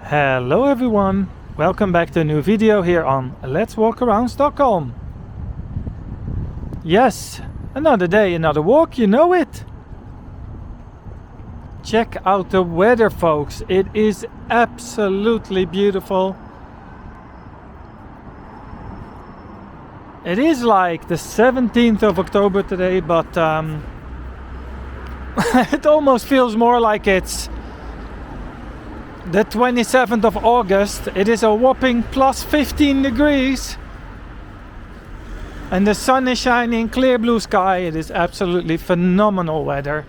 Hello everyone, welcome back to a new video here on Let's Walk Around Stockholm. Yes, another day, another walk, you know it. Check out the weather, folks, it is absolutely beautiful. It is like the 17th of October today, but it almost feels more like it's the 27th of August. It is a whopping plus 15 degrees and the sun is shining, clear blue sky. It is absolutely phenomenal weather.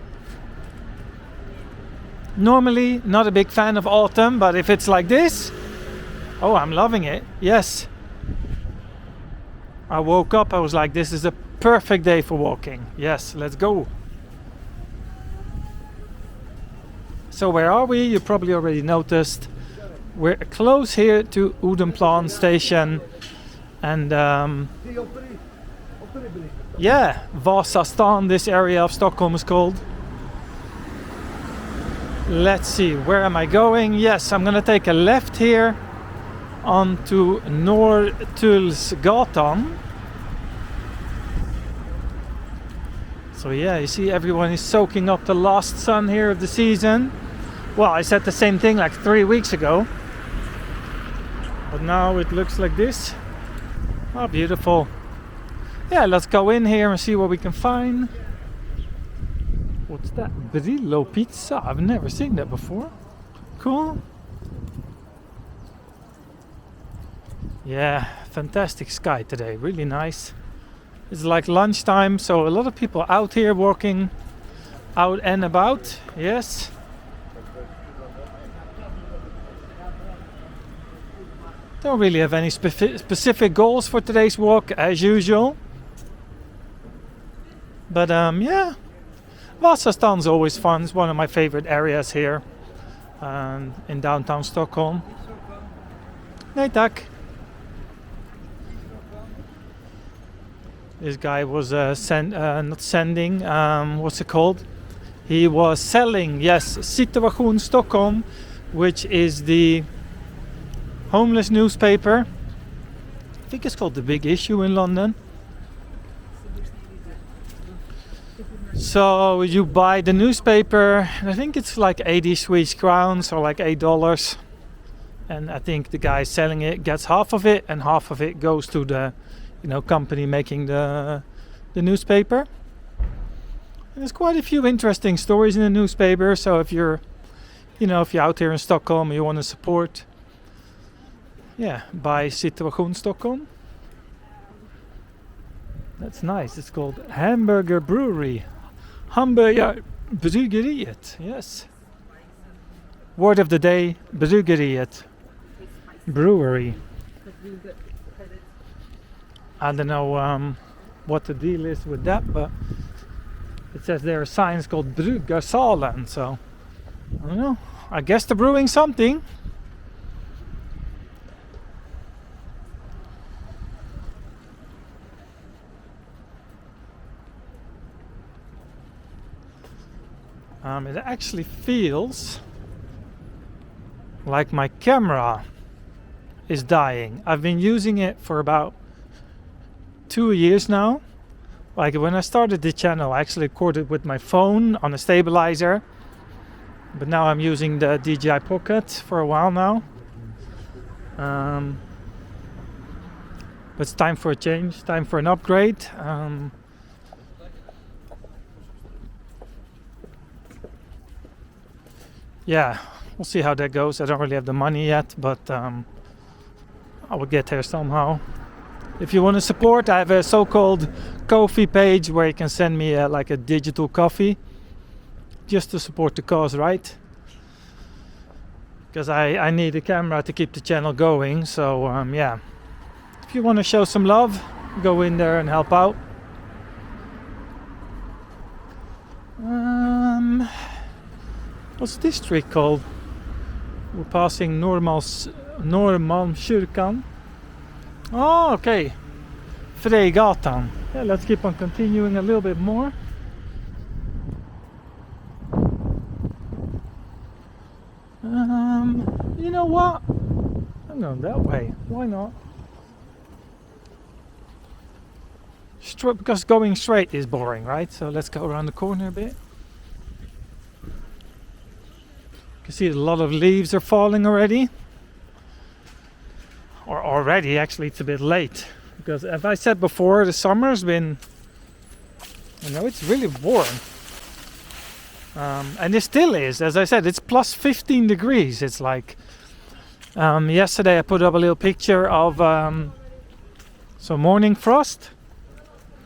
Normally not a big fan of autumn, but if it's like this, oh, I'm loving it. Yes, I woke up, I was like, this is a perfect day for walking. Yes, let's go. So where are we? You probably already noticed. We're close here to Odenplan station, and yeah, Vasastan, this area of Stockholm is called. Let's see, where am I going? Yes, I'm gonna take a left here onto Norrtullsgatan. So yeah, you see everyone is soaking up the last sun here of the season. Well, I said the same thing like 3 weeks ago, but now it looks like this. Oh, beautiful. Yeah, let's go in here and see what we can find. What's that? Brillo pizza. I've never seen that before. Cool. Yeah, fantastic sky today. Really nice. It's like lunchtime, so a lot of people out here walking out and about. Yes. Don't really have any specific goals for today's walk as usual. But yeah, Vasastan's always fun. It's one of my favorite areas here in downtown Stockholm. Nee tack. This guy was not sending, what's it called? He was selling, yes, Situation Stockholm, which is the homeless newspaper. I think it's called The Big Issue in London. So you buy the newspaper, and I think it's like 80 Swedish crowns or like $8. And I think the guy selling it gets half of it, and half of it goes to the company making the newspaper. And there's quite a few interesting stories in the newspaper. So if you're out here in Stockholm and you want to support, yeah, buy Situation Stockholm. That's nice. It's called Hamburger Brewery. Hamburger Bryggeriet. Yes. Word of the day: Bryggeriet. Brewery. I don't know what the deal is with that, but it says there are signs called Bryggarsalen, so I don't know. I guess they're brewing something. It actually feels like my camera is dying. I've been using it for about 2 years now. Like when I started the channel, I actually recorded with my phone on a stabilizer, but now I'm using the DJI Pocket for a while now. But it's time for a change, time for an upgrade. Yeah, we'll see how that goes. I don't really have the money yet, but I will get there somehow. If you want to support, I have a so-called Ko-fi page where you can send me like a digital coffee just to support the cause, right? Because I need a camera to keep the channel going. So yeah, if you want to show some love, go in there and help out. What's this street called? We're passing Norrmalmskyrkan. Oh, okay. Fregatan. Yeah, let's keep on continuing a little bit more. You know what? I'm going that way. Why not? Because going straight is boring, right? So let's go around the corner a bit. You can see a lot of leaves are falling already. Or already, actually, it's a bit late. Because as I said before, the summer's been, it's really warm. And it still is. As I said, it's plus 15 degrees. It's like, yesterday I put up a little picture of some morning frost.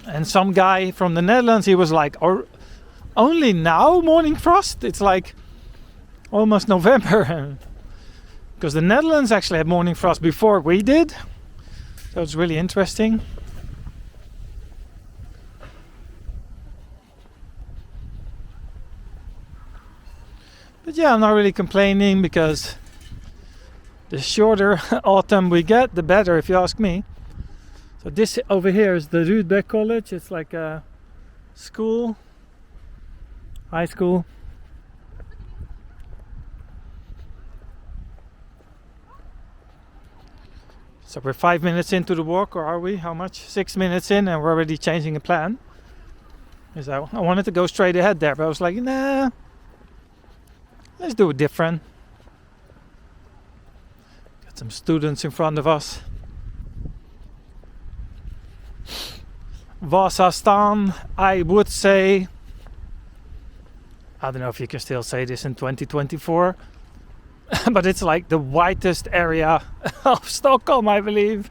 And some guy from the Netherlands, he was like, only now morning frost? It's like almost November. Because the Netherlands actually had morning frost before we did. So it's really interesting. But yeah, I'm not really complaining because the shorter autumn we get, the better, if you ask me. So this over here is the Rudbeck College. It's like a school, high school. So we're 5 minutes into the walk, or are we? How much? 6 minutes in, and we're already changing a plan. Because I wanted to go straight ahead there, but I was like, nah, let's do it different. Got some students in front of us. Vasastan, I would say, I don't know if you can still say this in 2024, but it's like the whitest area of Stockholm, I believe.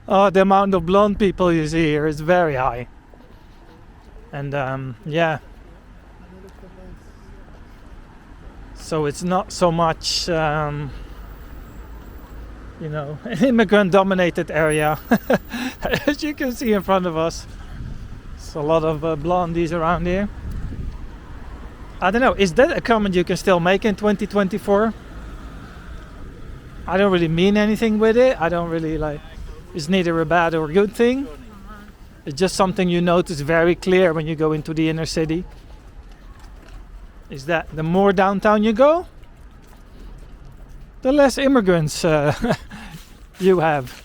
Oh, the amount of blonde people you see here is very high. And yeah. So it's not so much, an immigrant-dominated area, as you can see in front of us. There's a lot of blondies around here. I don't know, is that a comment you can still make in 2024? I don't really mean anything with it. I don't really it's neither a bad or a good thing. It's just something you notice very clear when you go into the inner city. Is that the more downtown you go, the less immigrants you have.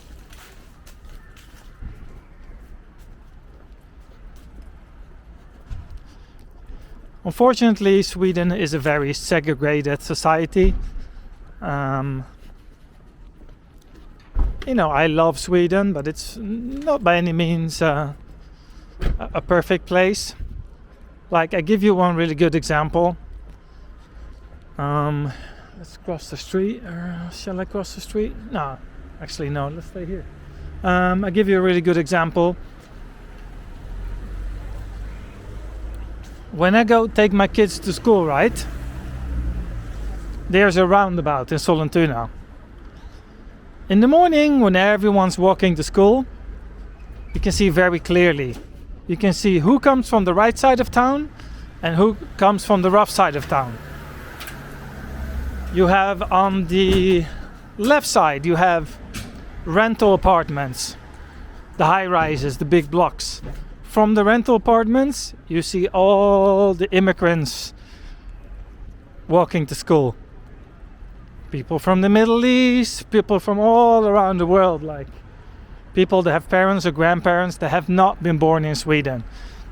Unfortunately, Sweden is a very segregated society. I love Sweden, but it's not by any means a perfect place. Like, I give you one really good example. Let's cross the street. Or shall I cross the street? No, actually no, let's stay here. I give you a really good example. When I go take my kids to school, right? There's a roundabout in Sollentuna. In the morning, when everyone's walking to school, you can see very clearly. You can see who comes from the right side of town and who comes from the rough side of town. You have on the left side, you have rental apartments, the high rises, the big blocks. From the rental apartments, you see all the immigrants walking to school. People from the Middle East, people from all around the world, like people that have parents or grandparents that have not been born in Sweden.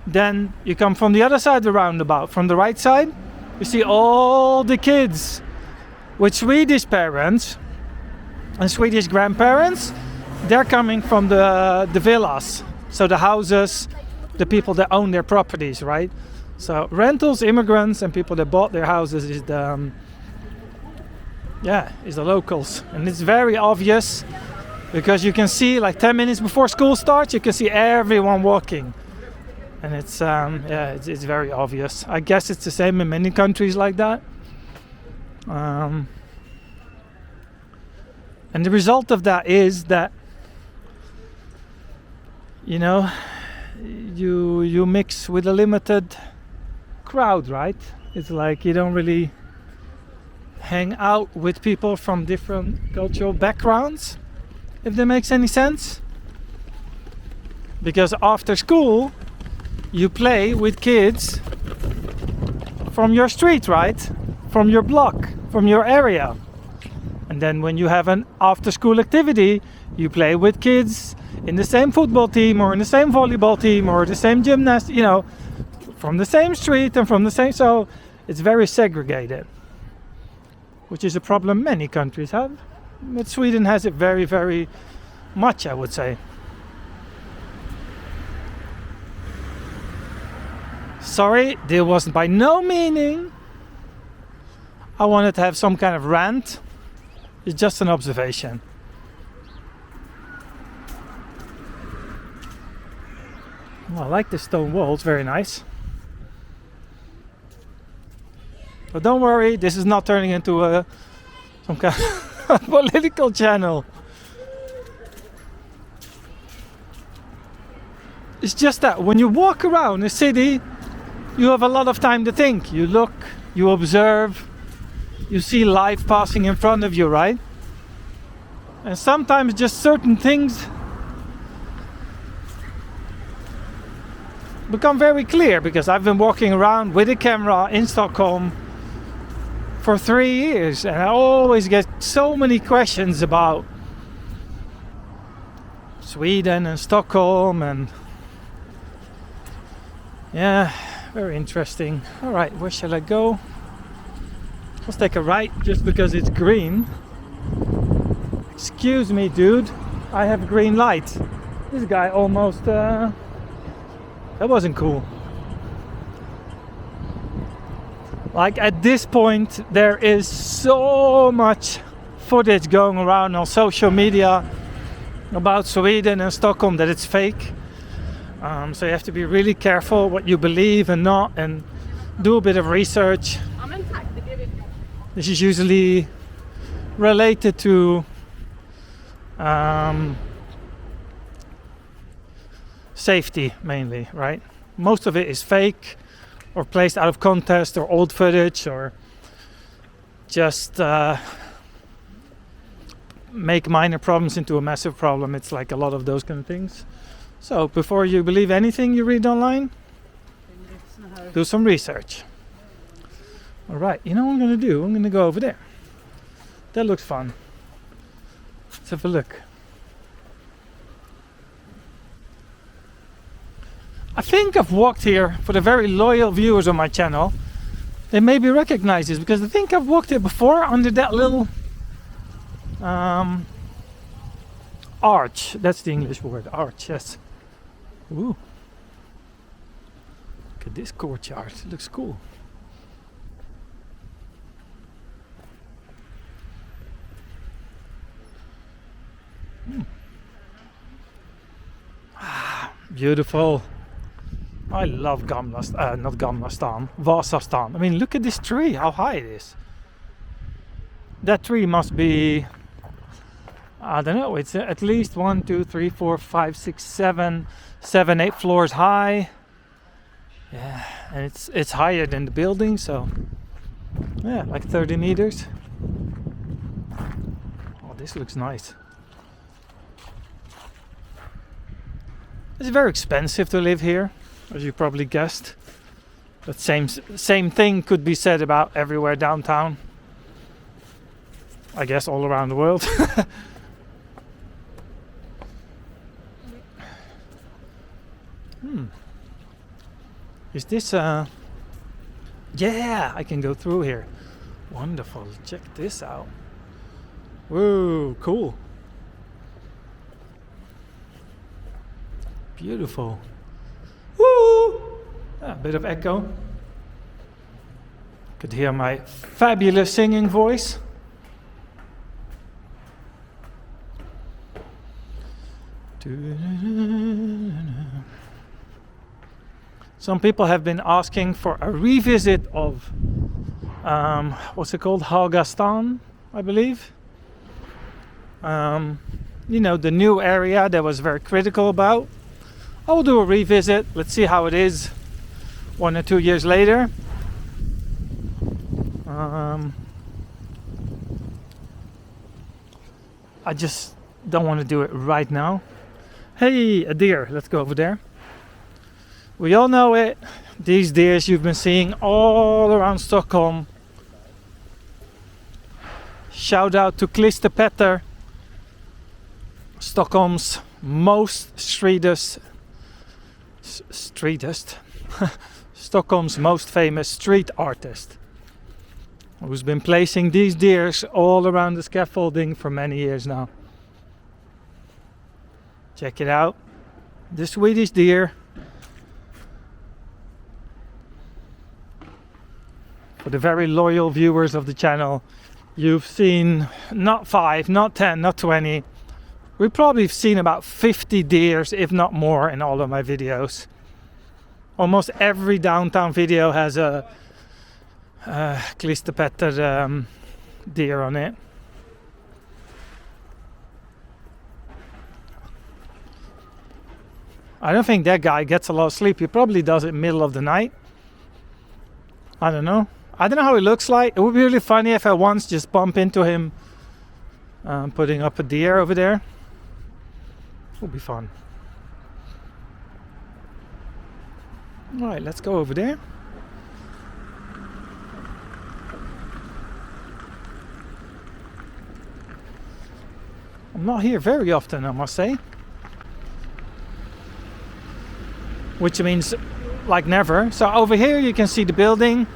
Then you come from the other side of the roundabout. From the right side, you see all the kids with Swedish parents and Swedish grandparents. They're coming from the villas, so the houses, the people that own their properties, right? So rentals, immigrants, and people that bought their houses is the locals. And it's very obvious because you can see, like 10 minutes before school starts, you can see everyone walking. And it's very obvious. I guess it's the same in many countries like that. And the result of that is that, you mix with a limited crowd, right? It's like you don't really hang out with people from different cultural backgrounds, if that makes any sense. Because after school, you play with kids from your street, right? From your block, from your area. And then when you have an after school activity, you play with kids in the same football team or in the same volleyball team or the same gymnast, you know, from the same street and from the same, so it's very segregated, which is a problem many countries have, but Sweden has it very, very much, I would say. Sorry, there was by no meaning I wanted to have some kind of rant. It's just an observation. Well, I like the stone wall, it's very nice. But don't worry, this is not turning into some kind of political channel. It's just that when you walk around a city, you have a lot of time to think. You look, you observe, you see life passing in front of you, right? And sometimes just certain things become very clear, because I've been walking around with a camera in Stockholm for 3 years, and I always get so many questions about Sweden and Stockholm, and yeah, very interesting. All right, where shall I go? Let's take a right just because it's green. Excuse me, dude, I have a green light. This guy almost that wasn't cool. Like, at this point there is so much footage going around on social media about Sweden and Stockholm that it's fake. So you have to be really careful what you believe and not, and do a bit of research. This is usually related to safety mainly, right? Most of it is fake or placed out of context or old footage, or just make minor problems into a massive problem. It's like a lot of those kind of things. So before you believe anything you read online, do some research. All right, you know what I'm going to do? I'm going to go over there. That looks fun. Let's have a look. I think I've walked here, for the very loyal viewers on my channel, they maybe recognize this, because I think I've walked here before under that little arch. That's the English word, arch, yes. Ooh. Look at this courtyard, it looks cool. Beautiful. I love Vasastan. I mean, look at this tree, how high it is. That tree must be, I don't know, it's at least 1, 2, 3, 4, 5, 6, 7, 8 floors high. Yeah, and it's higher than the building, so yeah, like 30 meters. Oh, this looks nice. It's very expensive to live here, as you probably guessed. But same thing could be said about everywhere downtown. I guess all around the world. Is this yeah, I can go through here. Wonderful. Check this out. Whoa, cool. Beautiful. Woo! A bit of echo. Could hear my fabulous singing voice. Some people have been asking for a revisit of what's it called? Vasastan, I believe. You know, the new area that was very critical about. I will do a revisit. Let's see how it is 1 or 2 years later. I just don't want to do it right now. Hey, a deer. Let's go over there. We all know it. These deers you've been seeing all around Stockholm. shout out to Klisterpetter, Stockholm's most Stockholm's most famous street artist, who's been placing these deers all around the scaffolding for many years now. Check it out, the Swedish deer. For the very loyal viewers of the channel, you've seen not 5, not 10, not 20. We've probably seen about 50 deers, if not more, in all of my videos. Almost every downtown video has a Klisterpetter deer on it. I don't think that guy gets a lot of sleep. He probably does it middle of the night. I don't know. I don't know how he looks like. It would be really funny if I once just bump into him putting up a deer over there. It would be fun. Alright, let's go over there. I'm not here very often, I must say. Which means like never. So over here you can see the building.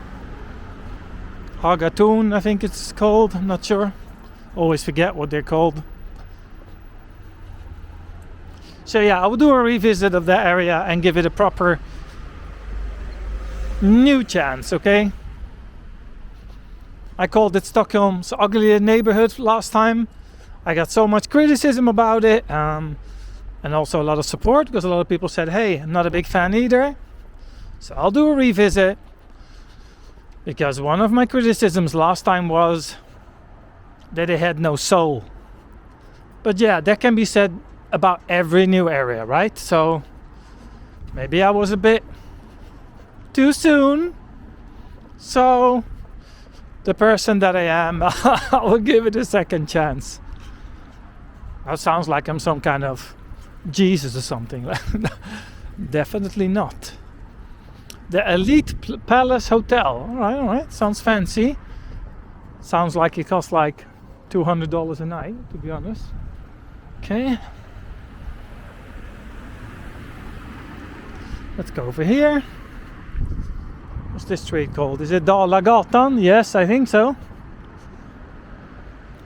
Hagatun, I think it's called. I'm not sure. Always forget what they're called. So yeah, I will do a revisit of that area and give it a proper new chance, okay? I called it Stockholm's ugly neighborhood last time. I got so much criticism about it, and also a lot of support, because a lot of people said, hey, I'm not a big fan either. So I'll do a revisit, because one of my criticisms last time was that it had no soul. But yeah, that can be said about every new area, right? So maybe I was a bit too soon. So the person that I am, I will give it a second chance. That sounds like I'm some kind of Jesus or something. Definitely not. The Elite Palace Hotel. All right. Sounds fancy. Sounds like it costs like $200 a night, to be honest. Okay. Let's go over here. What's this street called? Is it Dalagatan? Yes, I think so.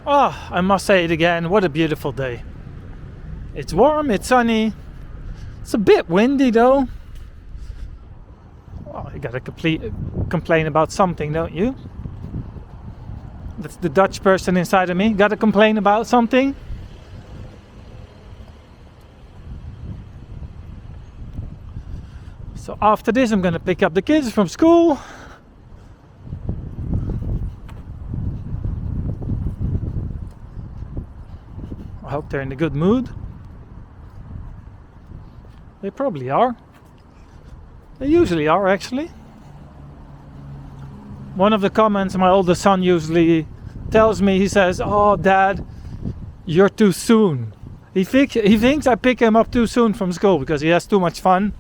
Oh, I must say it again. What a beautiful day. It's warm, it's sunny. It's a bit windy though. Oh, you gotta complain about something, don't you? That's the Dutch person inside of me. Gotta complain about something. So after this, I'm gonna pick up the kids from school. I hope they're in a good mood. They probably are. They usually are, actually. One of the comments my oldest son usually tells me, he says, "Oh, Dad, you're too soon." He thinks I pick him up too soon from school because he has too much fun.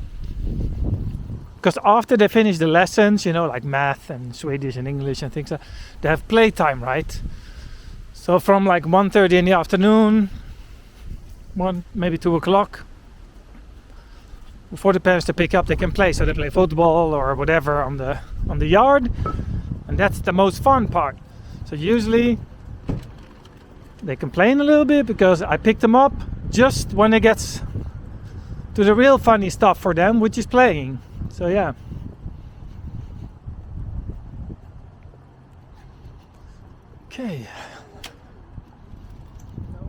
Because after they finish the lessons, you know, like math and Swedish and English and things like that, they have playtime, right? So from like 1:30 in the afternoon, maybe 2 o'clock, before the parents to pick up, they can play. So they play football or whatever on the yard, and that's the most fun part. So usually they complain a little bit because I pick them up just when it gets to the real funny stuff for them, which is playing. So yeah. Okay.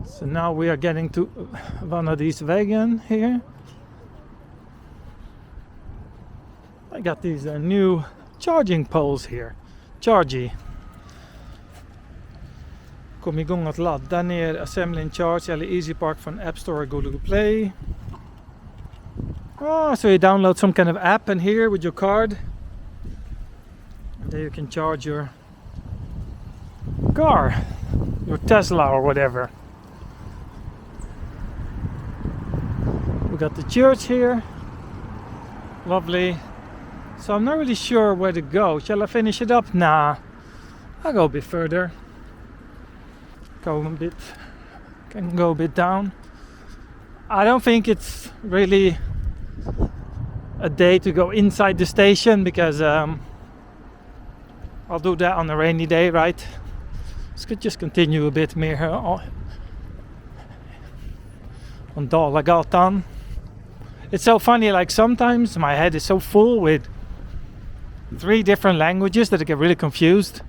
So now we are getting to one of these wagons here. I got these new charging poles here. Chargy. Kom igång att ladda ner Assembly and Charge eller Easy Park från App Store or Google Play. Oh, so you download some kind of app in here with your card. And there you can charge your car, your Tesla or whatever. We got the church here. Lovely. So I'm not really sure where to go. Shall I finish it up? Nah. I'll go a bit further. can go a bit down. I don't think it's really a day to go inside the station because I'll do that on a rainy day, right? Let's just continue a bit more on Dalagatan. It's so funny, like sometimes my head is so full with 3 different languages that I get really confused.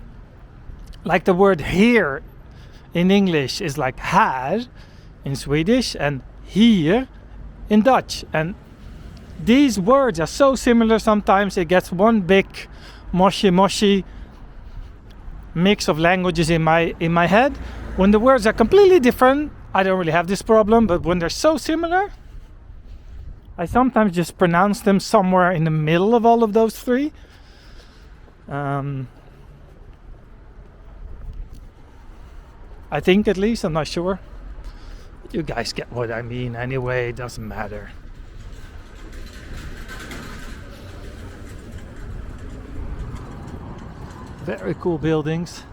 Like the word here in English is like här in Swedish and hier in Dutch. And these words are so similar sometimes it gets one big moshi mix of languages in my head. When the words are completely different, I don't really have this problem, but when they're so similar, I sometimes just pronounce them somewhere in the middle of all of those 3. I think, at least, I'm not sure. You guys get what I mean anyway, it doesn't matter. Very cool buildings.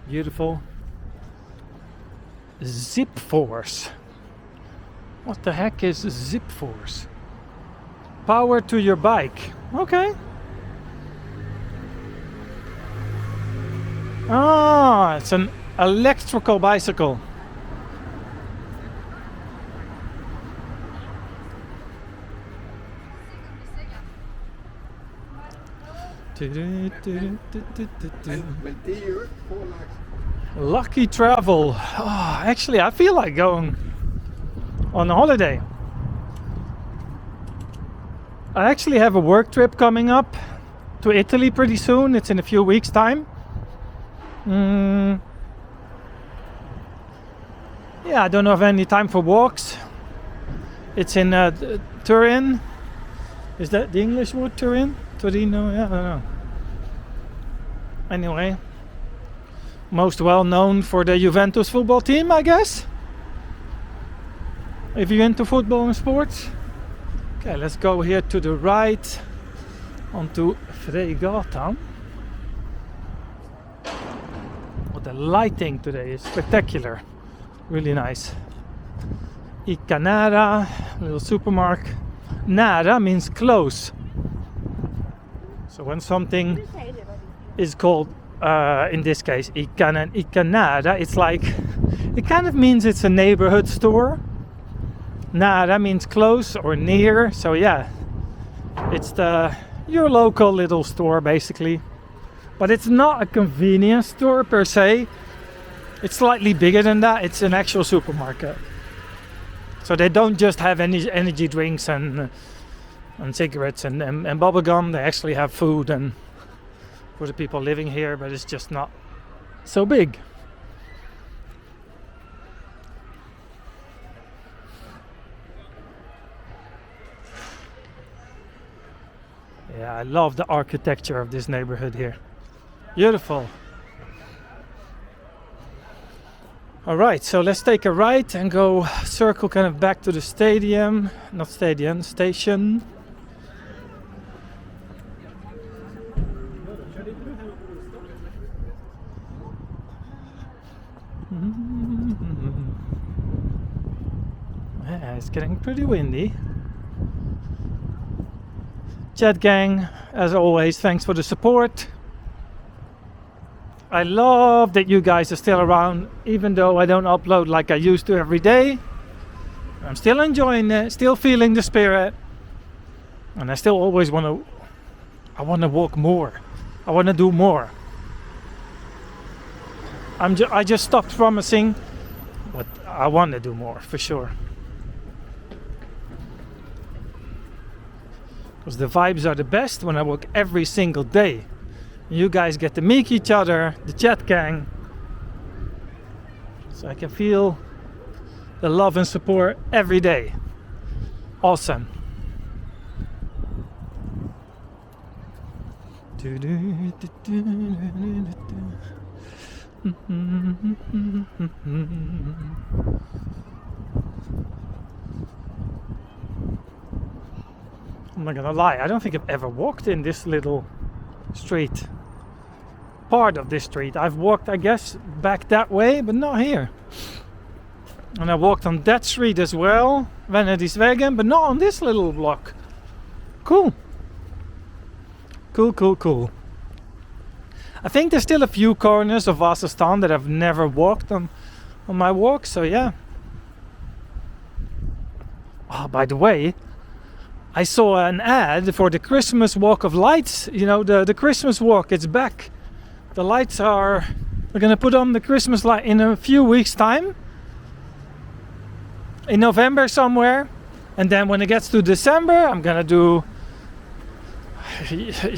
Beautiful. Zip Force. What the heck is Zip Force? Power to your bike. Okay. Ah, it's an electrical bicycle. Lucky travel. Oh, actually, I feel like going on a holiday. I actually have a work trip coming up to Italy pretty soon. It's in a few weeks' time. Yeah, I don't have any time for walks. It's in Turin. Is that the English word, Turin? Torino? Yeah, I don't know. Anyway, most well known for the Juventus football team, I guess. If you're into football and sports. Okay, let's go here to the right onto Fregatan. Oh, the lighting today is spectacular. Really nice. Ica Nära, little supermarket. Nära means close. So when something is called, in this case, Ica Nära, it's like, it kind of means it's a neighborhood store. Nära means close or near. So yeah, it's your local little store basically. But it's not a convenience store per se. It's slightly bigger than that. It's an actual supermarket. So they don't just have any energy drinks and cigarettes and bubble gum. They actually have food and for the people living here, but it's just not so big. Yeah, I love the architecture of this neighborhood here. Beautiful. All right, so let's take a right and go circle kind of back to the station. Yeah, it's getting pretty windy. Chat gang, as always, thanks for the support. I love that you guys are still around, even though I don't upload like I used to every day. I'm still enjoying it, still feeling the spirit, and I still always want to walk more. I want to do more. I just stopped promising, but I want to do more for sure. Because the vibes are the best when I walk every single day. You guys get to meet each other, the chat gang. So I can feel the love and support every day. Awesome. I'm not gonna lie, I don't think I've ever walked in this little street. part of this street. I've walked, I guess, back that way, but not here. And I walked on that street as well, Venedigsvägen, but not on this little block. Cool. Cool. I think there's still a few corners of Vasastan that I've never walked on my walk, so yeah. Oh, by the way, I saw an ad for the Christmas Walk of Lights. You know, the Christmas walk, it's back. The lights we're gonna put on the Christmas light in a few weeks' time. In November somewhere. And then when it gets to December, I'm gonna do...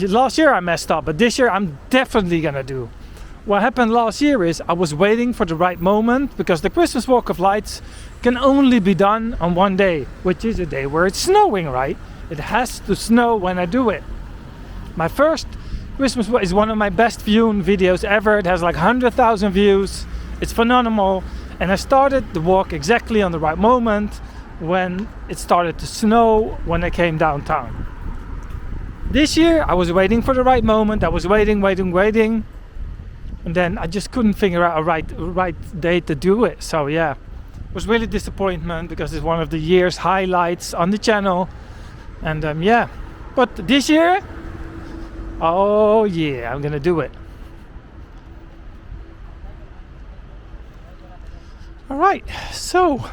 Last year I messed up, but this year I'm definitely gonna do. What happened last year is I was waiting for the right moment, because the Christmas Walk of Lights can only be done on one day, which is a day where it's snowing, right? It has to snow when I do it. My first Christmas walk is one of my best viewed videos ever. It has like 100,000 views. It's phenomenal. And I started the walk exactly on the right moment when it started to snow when I came downtown. This year I was waiting for the right moment. I was waiting. And then I just couldn't figure out a right day to do it. So yeah, it was really disappointment, because it's one of the year's highlights on the channel. And yeah, but this year, oh yeah, I'm gonna do it. All right, so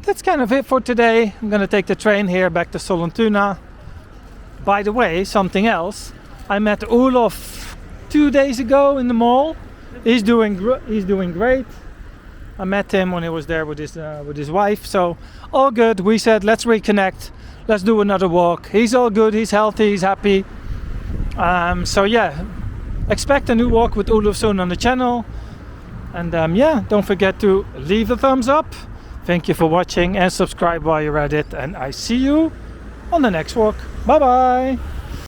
that's kind of it for today. I'm gonna take the train here back to Sollentuna. By the way, something else. I met Olof 2 days ago in the mall. He's doing great. I met him when he was there with his wife. So all good. We said let's reconnect. Let's do another walk. He's all good. He's healthy. He's happy. So yeah, expect a new walk with Olof soon on the channel. And yeah, don't forget to leave a thumbs up. Thank you for watching, and subscribe while you're at it. And I see you on the next walk. Bye bye.